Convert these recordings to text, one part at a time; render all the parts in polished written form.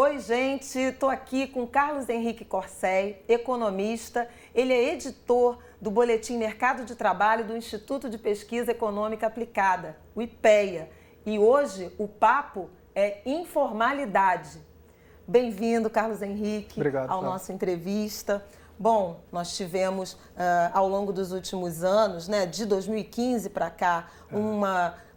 Oi, gente, estou aqui com Carlos Henrique Corsey, economista. Ele é editor do Boletim Mercado de Trabalho do Instituto de Pesquisa Econômica Aplicada, o IPEA. E hoje o papo é informalidade. Bem-vindo, Carlos Henrique, Obrigado, ao nosso entrevista. Bom, nós tivemos ao longo dos últimos anos, né, de 2015 para cá,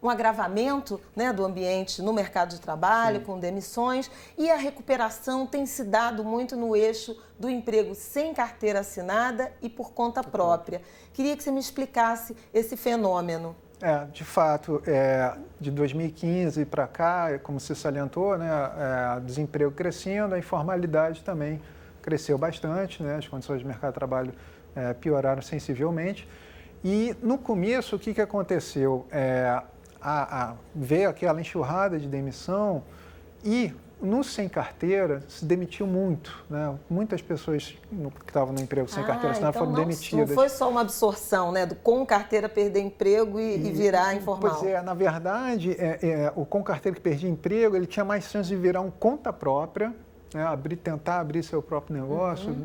um agravamento, né, do ambiente no mercado de trabalho, com demissões, e a recuperação tem se dado muito no eixo do emprego sem carteira assinada e por conta própria. Queria que você me explicasse esse fenômeno. De fato, de 2015 para cá, como você salientou, né, desemprego crescendo, a informalidade também cresceu bastante, né, as condições de mercado de trabalho pioraram sensivelmente. E no começo, o que aconteceu? Veio aquela enxurrada de demissão e no sem carteira se demitiu muito, né? Muitas pessoas que estavam no emprego sem carteira assinada foram demitidas. Não foi só uma absorção, né? Do com carteira perder emprego e virar informal. Pois é, na verdade, o com carteira que perdia emprego, ele tinha mais chance de virar um conta própria, né? Tentar abrir seu próprio negócio,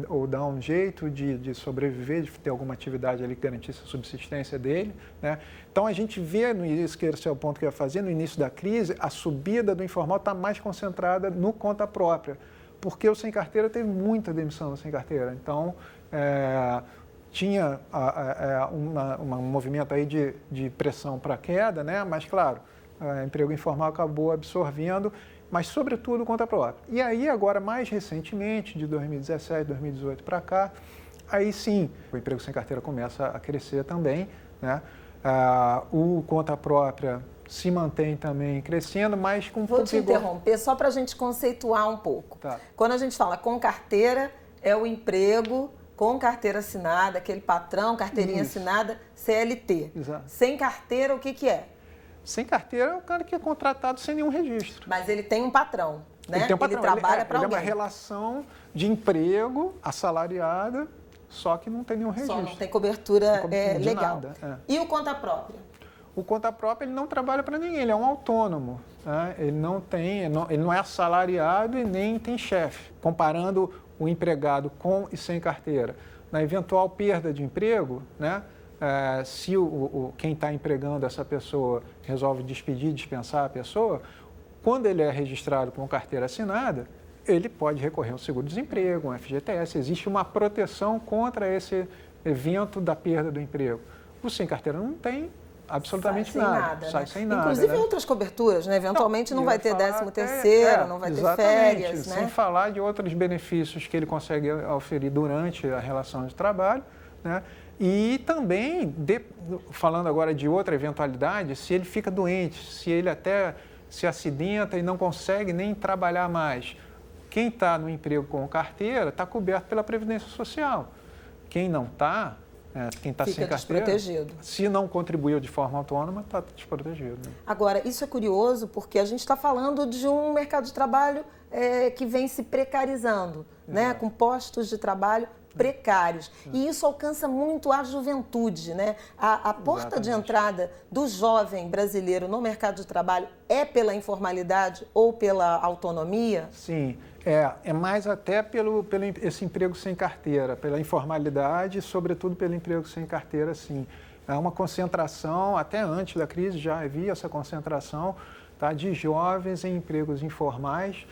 ou dar um jeito de sobreviver, de ter alguma atividade ali que garantisse a subsistência dele, né? Então, a gente vê, no início, que esse é o ponto que eu ia fazer, no início da crise, a subida do informal está mais concentrada no conta própria, porque o sem carteira teve muita demissão no sem carteira. Então, tinha um movimento aí de pressão para queda, né? Mas, claro, o emprego informal acabou absorvendo, mas, sobretudo, conta própria. E aí, agora, mais recentemente, de 2017, 2018 para cá, aí sim, o emprego sem carteira começa a crescer também, né? O conta própria se mantém também crescendo, mas com... Vou te interromper só para a gente conceituar um pouco. Tá. Quando a gente fala com carteira, é o emprego com carteira assinada, aquele patrão, carteirinha assinada, CLT. Exato. Sem carteira, o que é? Sem carteira é o cara que é contratado sem nenhum registro. Mas ele tem um patrão, né? Ele tem um patrão. Ele trabalha para alguém. Ele é uma relação de emprego assalariada, só que não tem nenhum registro. Só não tem cobertura legal. Nada, E o conta própria? O conta própria, ele não trabalha para ninguém, ele é um autônomo, né? Ele não é assalariado e nem tem chefe. Comparando o empregado com e sem carteira, na eventual perda de emprego, né? Se quem está empregando essa pessoa resolve dispensar a pessoa, quando ele é registrado com carteira assinada, ele pode recorrer ao seguro-desemprego, um FGTS. Existe uma proteção contra esse evento da perda do emprego. O sem carteira não tem absolutamente nada. Sai sem nada. Inclusive, né? Outras coberturas, né? Eventualmente não vai ter 13º, não vai ter férias, né? Sem falar de outros benefícios que ele consegue oferir durante a relação de trabalho, né? E também, falando agora de outra eventualidade, se ele fica doente, se ele até se acidenta e não consegue nem trabalhar mais, quem está no emprego com carteira está coberto pela Previdência Social. Quem não está, quem está sem carteira, desprotegido. Se não contribuiu de forma autônoma, está desprotegido. Né? Agora, isso é curioso porque a gente está falando de um mercado de trabalho que vem se precarizando, né? Com postos de trabalho precários. E isso alcança muito a juventude, né? A porta de entrada do jovem brasileiro no mercado de trabalho é pela informalidade ou pela autonomia? Sim, é mais até pelo esse emprego sem carteira, pela informalidade e, sobretudo, pelo emprego sem carteira, sim. É uma concentração, até antes da crise já havia essa concentração, tá, de jovens em empregos informais,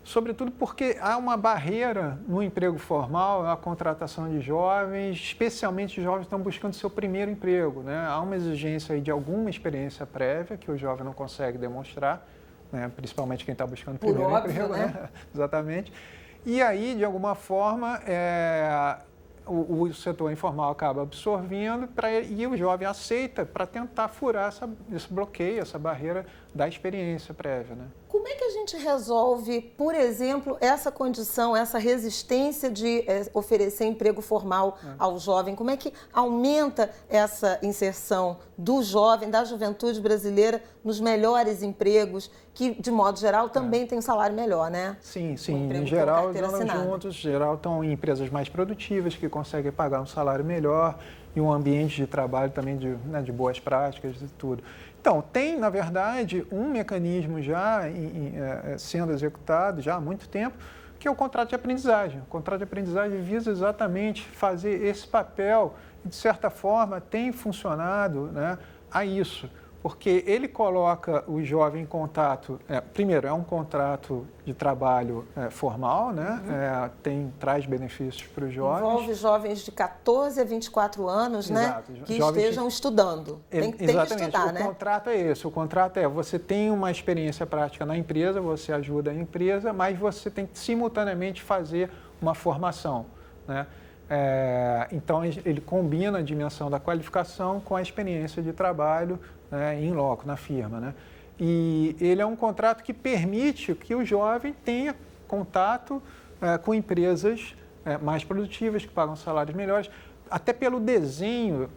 sobretudo porque há uma barreira no emprego formal, a contratação de jovens, especialmente jovens que estão buscando seu primeiro emprego, né? Há uma exigência aí de alguma experiência prévia que o jovem não consegue demonstrar, né? Principalmente quem está buscando o primeiro emprego, né? Exatamente. E aí, de alguma forma, o setor informal acaba absorvendo e o jovem aceita para tentar furar esse bloqueio, essa barreira da experiência prévia, né? Como é que a gente resolve, por exemplo, essa condição, essa resistência de oferecer emprego formal ao jovem? Como é que aumenta essa inserção do jovem, da juventude brasileira, nos melhores empregos que, de modo geral, também tem um salário melhor, né? Sim, Um em geral carteira andam assinada. juntos, em geral estão em empresas mais produtivas, que conseguem pagar um salário melhor e um ambiente de trabalho também de boas práticas e tudo. Então, tem, na verdade, um mecanismo já sendo executado já há muito tempo, que é o contrato de aprendizagem. O contrato de aprendizagem visa exatamente fazer esse papel e, de certa forma, tem funcionado, né, a isso. Porque ele coloca o jovem em contato, primeiro, é um contrato de trabalho formal, né? Traz benefícios para os jovens. Envolve jovens de 14 a 24 anos, Exato. Né? Que estejam estudando. Tem que estudar, né? O contrato é esse. O contrato é, você tem uma experiência prática na empresa, você ajuda a empresa, mas você tem que simultaneamente fazer uma formação, né? Então, ele combina a dimensão da qualificação com a experiência de trabalho, né, em loco, na firma, né? E ele é um contrato que permite que o jovem tenha contato com empresas mais produtivas, que pagam salários melhores, até pelo desenho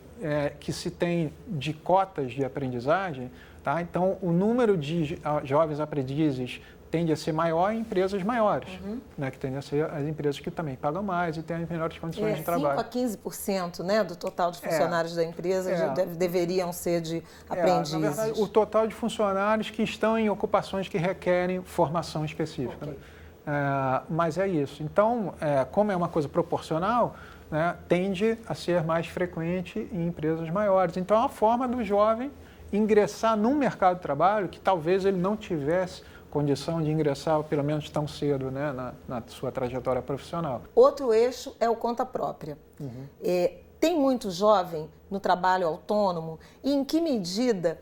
que se tem de cotas de aprendizagem, tá? Então, o número de jovens aprendizes tende a ser maior em empresas maiores, né, que tendem a ser as empresas que também pagam mais e têm as melhores condições de trabalho. 5 a 15%, né, do total de funcionários da empresa deveriam ser de aprendizes. Na verdade, o total de funcionários que estão em ocupações que requerem formação específica. Okay. Né? Mas é isso. Então, como é uma coisa proporcional, né, tende a ser mais frequente em empresas maiores. Então, é uma forma do jovem ingressar num mercado de trabalho que talvez ele não tivesse condição de ingressar, pelo menos tão cedo, né, na sua trajetória profissional. Outro eixo é o conta própria. Tem muito jovem no trabalho autônomo e em que medida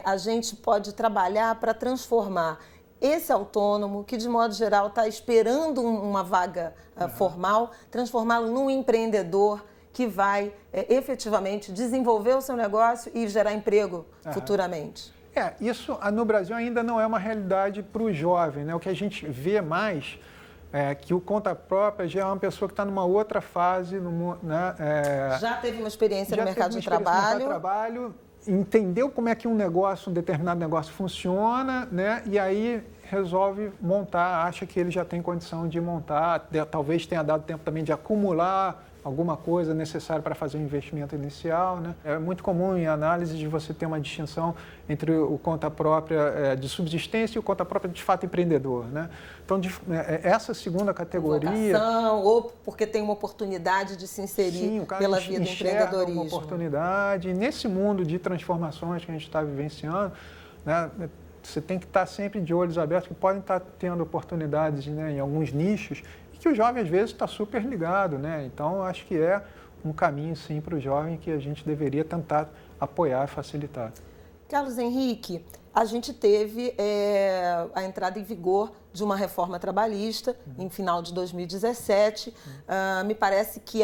a gente pode trabalhar para transformar esse autônomo, que de modo geral está esperando uma vaga formal, transformá-lo num empreendedor que vai efetivamente desenvolver o seu negócio e gerar emprego futuramente? Isso no Brasil ainda não é uma realidade para o jovem, né? O que a gente vê mais é que o conta própria já é uma pessoa que está numa outra fase, né? Já teve uma experiência no mercado de trabalho, entendeu como é que um determinado negócio funciona, né? E aí resolve montar, acha que ele já tem condição de montar, talvez tenha dado tempo também de acumular alguma coisa necessária para fazer um investimento inicial, né? É muito comum em análise de você ter uma distinção entre o conta própria de subsistência e o conta própria de fato empreendedor, né? Então, essa segunda categoria... Vocação, ou porque tem uma oportunidade de se inserir pela via do empreendedorismo. Uma oportunidade. Nesse mundo de transformações que a gente está vivenciando, né, você tem que estar sempre de olhos abertos, que podem estar tendo oportunidades, né, em alguns nichos, que o jovem, às vezes, está super ligado, né? Então, acho que é um caminho, sim, para o jovem que a gente deveria tentar apoiar e facilitar. Carlos Henrique, a gente teve a entrada em vigor de uma reforma trabalhista em final de 2017. Me parece que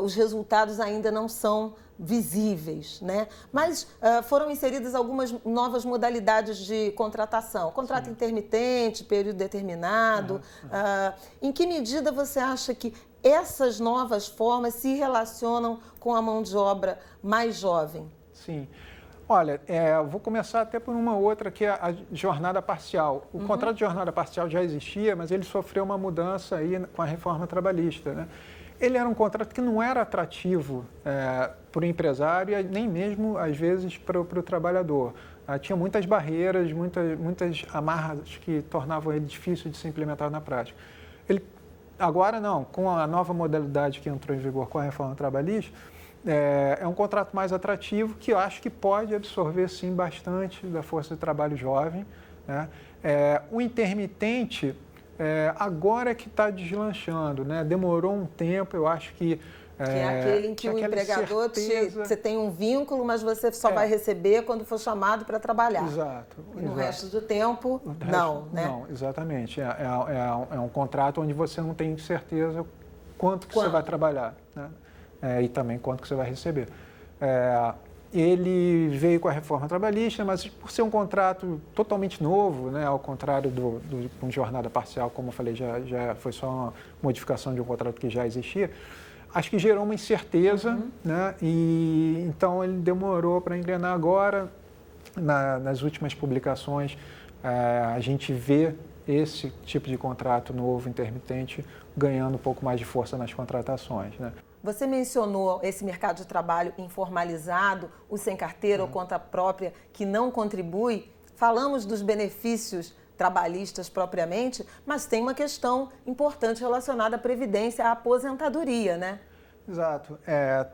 os resultados ainda não são visíveis, né? Mas foram inseridas algumas novas modalidades de contratação. Contrato intermitente, período determinado. Em que medida você acha que essas novas formas se relacionam com a mão de obra mais jovem? Sim. Olha, vou começar até por uma outra, que é a jornada parcial. O contrato de jornada parcial já existia, mas ele sofreu uma mudança aí com a reforma trabalhista, né? Ele era um contrato que não era atrativo para o empresário, nem mesmo, às vezes, para o trabalhador. Tinha muitas barreiras, muitas amarras que tornavam ele difícil de ser implementado na prática. Agora não, com a nova modalidade que entrou em vigor com a reforma trabalhista, é um contrato mais atrativo que eu acho que pode absorver, sim, bastante da força de trabalho jovem, né? O intermitente... agora é que está deslanchando, né? Demorou um tempo, eu acho que... é aquele em que o empregador, você tem um vínculo, mas você só vai receber quando for chamado para trabalhar. Exato. E no resto do tempo, não, né? Não, exatamente. É um contrato onde você não tem certeza quanto que você vai trabalhar, né? E também quanto que você vai receber. Ele veio com a reforma trabalhista, mas por ser um contrato totalmente novo, né, ao contrário com jornada parcial, como eu falei, já foi só uma modificação de um contrato que já existia, acho que gerou uma incerteza, né, e então ele demorou para engrenar agora. Nas últimas publicações a gente vê esse tipo de contrato novo intermitente ganhando um pouco mais de força nas contratações, né? Você mencionou esse mercado de trabalho informalizado, o sem carteira ou conta própria, que não contribui. Falamos dos benefícios trabalhistas propriamente, mas tem uma questão importante relacionada à previdência, à aposentadoria, né? Exato.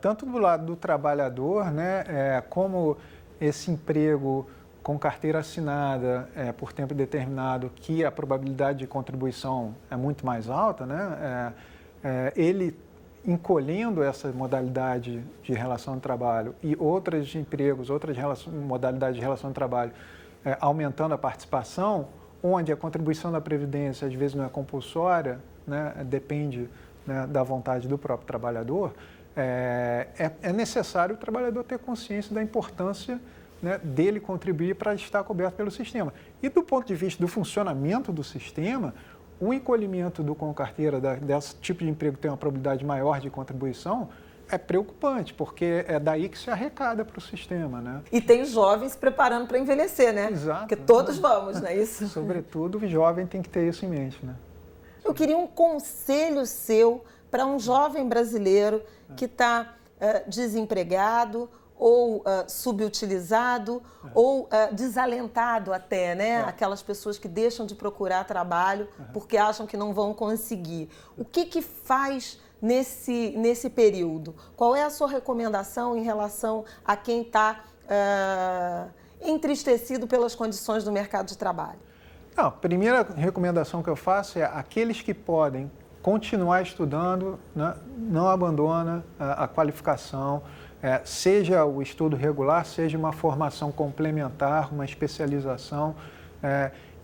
Tanto do lado do trabalhador, né, como esse emprego com carteira assinada por tempo determinado, que a probabilidade de contribuição é muito mais alta, né, ele encolhendo essa modalidade de relação de trabalho e outros empregos, outras modalidades de relação de trabalho, aumentando a participação, onde a contribuição da Previdência às vezes não é compulsória, né, depende, né, da vontade do próprio trabalhador, é necessário o trabalhador ter consciência da importância, né, dele contribuir para estar coberto pelo sistema. E do ponto de vista do funcionamento do sistema, o encolhimento com carteira desse tipo de emprego que tem uma probabilidade maior de contribuição é preocupante, porque é daí que se arrecada para o sistema, né? E tem jovens preparando para envelhecer, né? Exato. Porque todos vamos, não é isso? Sobretudo, o jovem tem que ter isso em mente, né? Eu queria um conselho seu para um jovem brasileiro que está desempregado ou subutilizado ou desalentado até, né? Aquelas pessoas que deixam de procurar trabalho porque acham que não vão conseguir. O que faz nesse período? Qual é a sua recomendação em relação a quem está entristecido pelas condições do mercado de trabalho? Não, a primeira recomendação que eu faço é aqueles que podem continuar estudando, né, não abandona a qualificação, seja o estudo regular, seja uma formação complementar, uma especialização.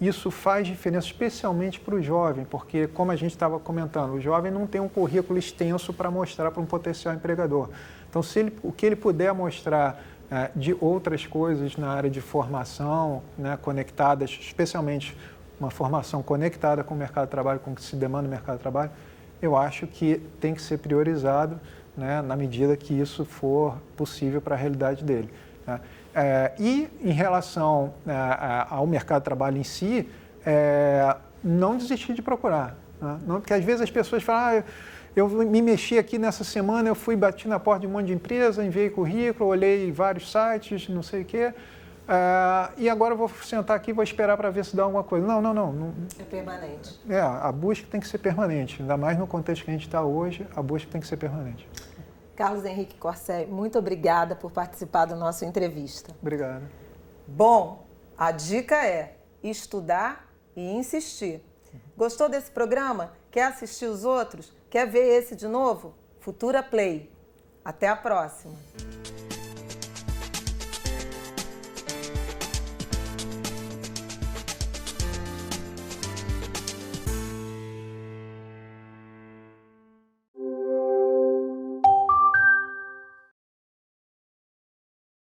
Isso faz diferença, especialmente para o jovem, porque, como a gente estava comentando, o jovem não tem um currículo extenso para mostrar para um potencial empregador. Então, o que ele puder mostrar de outras coisas na área de formação, né, conectadas, especialmente uma formação conectada com o mercado de trabalho, com o que se demanda no mercado de trabalho, eu acho que tem que ser priorizado, né, na medida que isso for possível para a realidade dele, né? E em relação ao mercado de trabalho em si, não desistir de procurar, né? Não, porque às vezes as pessoas falam, eu me mexi aqui nessa semana, eu bati na porta de um monte de empresa, enviei currículo, olhei vários sites, não sei o quê, e agora eu vou sentar aqui e vou esperar para ver se dá alguma coisa. Não. É permanente. A busca tem que ser permanente, ainda mais no contexto que a gente está hoje, a busca tem que ser permanente. Carlos Henrique Corsé, muito obrigada por participar da nossa entrevista. Obrigado. Bom, a dica é estudar e insistir. Gostou desse programa? Quer assistir os outros? Quer ver esse de novo? Futura Play. Até a próxima.